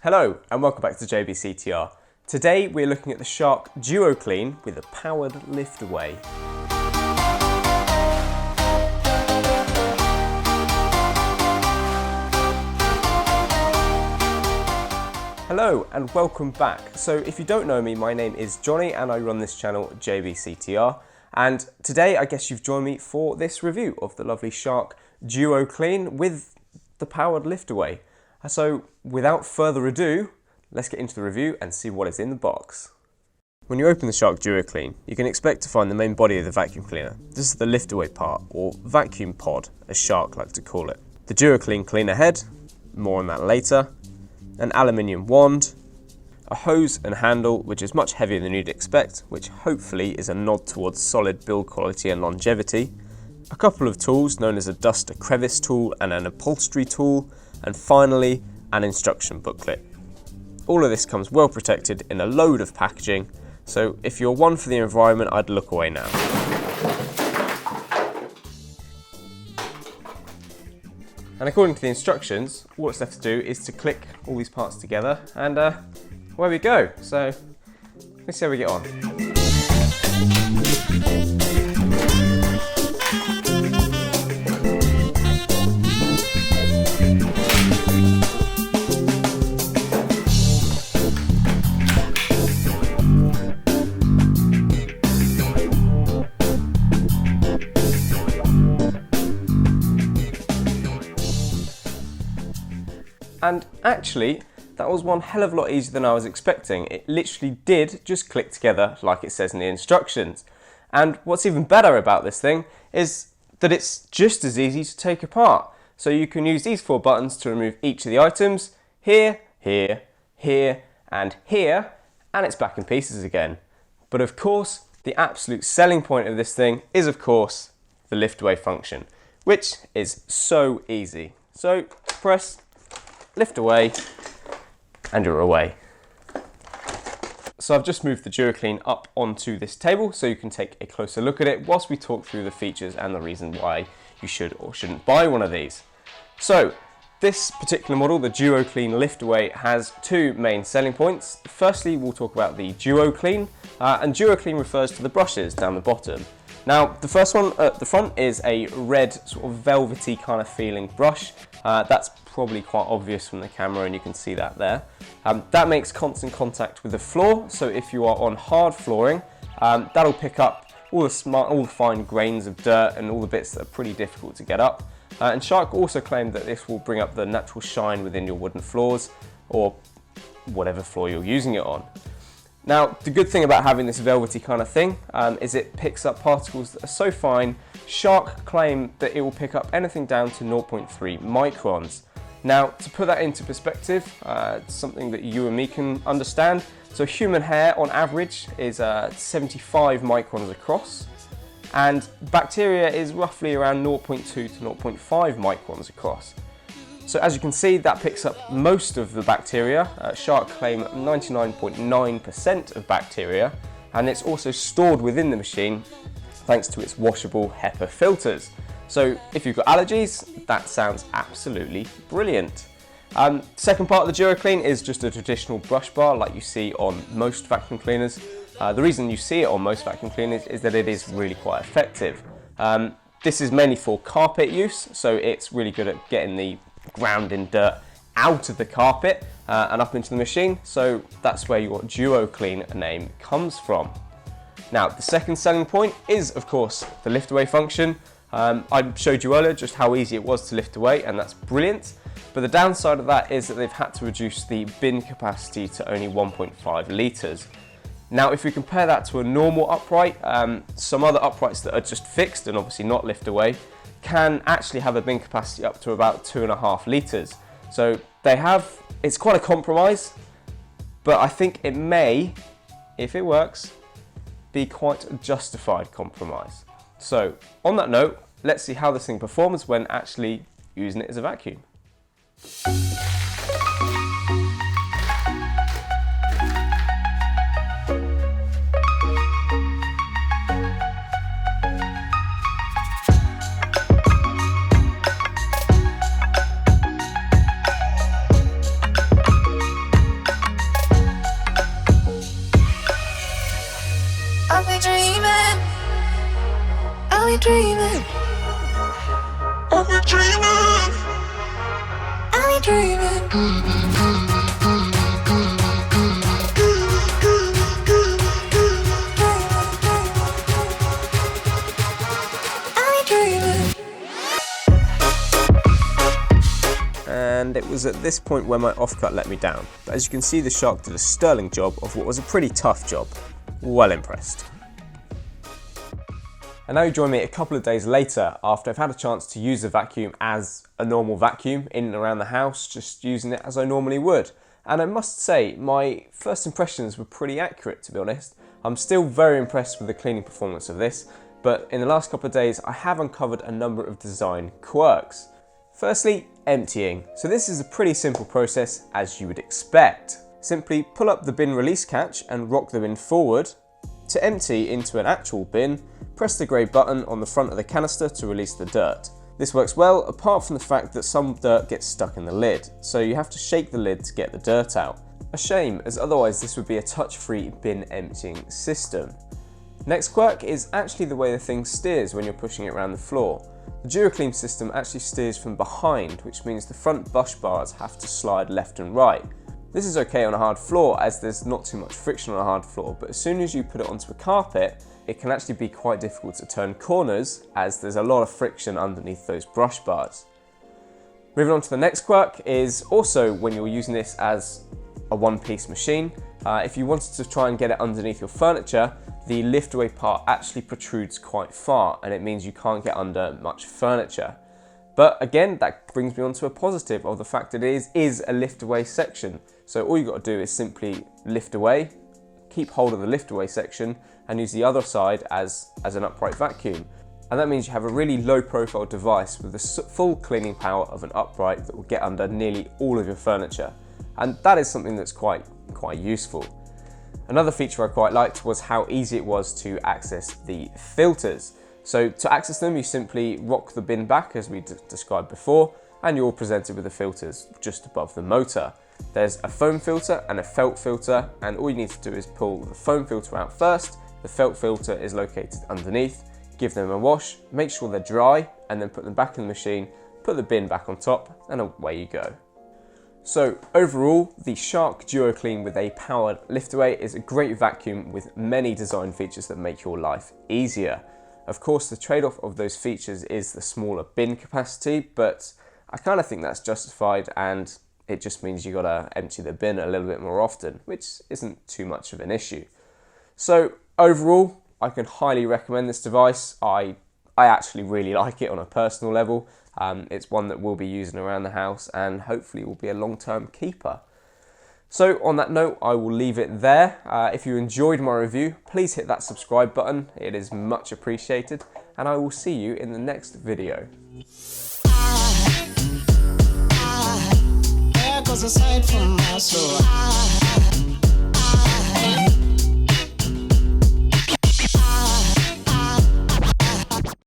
Hello and welcome back to JBCTR. Today we're looking at the Shark DuoClean with a powered lift away. Hello and welcome back. So if you don't know me, my name is Johnny and I run this channel JBCTR, and today I guess you've joined me for this review of the lovely Shark DuoClean with the powered lift away. So without further ado, let's get into the review and see what is in the box. When you open the Shark DuoClean, you can expect to find the main body of the vacuum cleaner. This is the lift away part, or vacuum pod, as Shark like to call it. The DuoClean cleaner head, more on that later, an aluminium wand, a hose and handle which is much heavier than you'd expect, which hopefully is a nod towards solid build quality and longevity, a couple of tools known as a dust crevice tool and an upholstery tool, and finally an instruction booklet. All of this comes well protected in a load of packaging, so if you're one for the environment, I'd look away now. And according to the instructions, all it's left to do is to click all these parts together, and away we go. So let's see how we get on. And actually, that was one hell of a lot easier than I was expecting. It literally did just click together like it says in the instructions. And what's even better about this thing is that it's just as easy to take apart. So you can use these 4 buttons to remove each of the items, here, here, here, and here, and it's back in pieces again. But of course, the absolute selling point of this thing is of course the lift away function, which is so easy. So press lift away, and you're away. So I've just moved the DuoClean up onto this table so you can take a closer look at it whilst we talk through the features and the reason why you should or shouldn't buy one of these. So this particular model, the DuoClean lift away, has 2 main selling points. Firstly, we'll talk about the DuoClean, and DuoClean refers to the brushes down the bottom. Now, the first one at the front is a red sort of velvety kind of feeling brush. That's probably quite obvious from the camera and you can see that there. That makes constant contact with the floor, so if you are on hard flooring, that'll pick up all the fine grains of dirt and all the bits that are pretty difficult to get up. And Shark also claimed that this will bring up the natural shine within your wooden floors or whatever floor you're using it on. Now, the good thing about having this velvety kind of thing is it picks up particles that are so fine. Shark claim that it will pick up anything down to 0.3 microns. Now, to put that into perspective, something that you and me can understand. So human hair on average is 75 microns across, and bacteria is roughly around 0.2 to 0.5 microns across. So as you can see, that picks up most of the bacteria. Shark claim 99.9% of bacteria, and it's also stored within the machine thanks to its washable HEPA filters. So if you've got allergies, that sounds absolutely brilliant. Second part of the DuoClean is just a traditional brush bar like you see on most vacuum cleaners. The reason you see it on most vacuum cleaners is that it is really quite effective. This is mainly for carpet use, so it's really good at getting the ground in dirt out of the carpet and up into the machine, so that's where your DuoClean name comes from. Now, the second selling point is of course the lift away function. I showed you earlier just how easy it was to lift away, and that's brilliant, but the downside of that is that they've had to reduce the bin capacity to only 1.5 litres. Now, if we compare that to a normal upright, some other uprights that are just fixed and obviously not lift away can actually have a bin capacity up to about 2.5 litres. So it's quite a compromise, but I think it may, if it works, be quite a justified compromise. So on that note, let's see how this thing performs when actually using it as a vacuum. dreaming? Are we dreaming? Are we dreaming? And it was at this point where my offcut let me down. But as you can see, the shark did a sterling job of what was a pretty tough job. Well impressed. And now you join me a couple of days later after I've had a chance to use the vacuum as a normal vacuum in and around the house, just using it as I normally would. And I must say, my first impressions were pretty accurate, to be honest. I'm still very impressed with the cleaning performance of this, but in the last couple of days I have uncovered a number of design quirks. Firstly, emptying. So this is a pretty simple process, as you would expect. Simply pull up the bin release catch and rock the bin forward. To empty into an actual bin, press the grey button on the front of the canister to release the dirt. This works well, apart from the fact that some dirt gets stuck in the lid, so you have to shake the lid to get the dirt out. A shame, as otherwise this would be a touch-free bin emptying system. Next quirk is actually the way the thing steers when you're pushing it around the floor. The DuoClean system actually steers from behind, which means the front bush bars have to slide left and right. This is okay on a hard floor as there's not too much friction on a hard floor, but as soon as you put it onto a carpet, it can actually be quite difficult to turn corners as there's a lot of friction underneath those brush bars. Moving on to the next quirk is also when you're using this as a one-piece machine. If you wanted to try and get it underneath your furniture, the lift-away part actually protrudes quite far and it means you can't get under much furniture. But again, that brings me on to a positive of the fact that it is a lift-away section. So all you've got to do is simply lift away, keep hold of the lift-away section and use the other side as an upright vacuum. And that means you have a really low-profile device with the full cleaning power of an upright that will get under nearly all of your furniture. And that is something that's quite useful. Another feature I quite liked was how easy it was to access the filters. So to access them, you simply rock the bin back as we described before, and you're presented with the filters just above the motor. There's a foam filter and a felt filter, and all you need to do is pull the foam filter out first. The felt filter is located underneath. Give them a wash, make sure they're dry, and then put them back in the machine, put the bin back on top, and away you go. So overall, the Shark DuoClean with a powered lift-away is a great vacuum with many design features that make your life easier. Of course, the trade-off of those features is the smaller bin capacity, but I kind of think that's justified, and it just means you gotta empty the bin a little bit more often, which isn't too much of an issue. So overall, I can highly recommend this device. I actually really like it on a personal level. It's one that we'll be using around the house and hopefully will be a long-term keeper. So on that note, I will leave it there. If you enjoyed my review, please hit that subscribe button. It is much appreciated, and I will see you in the next video. There goes a sight from my soul.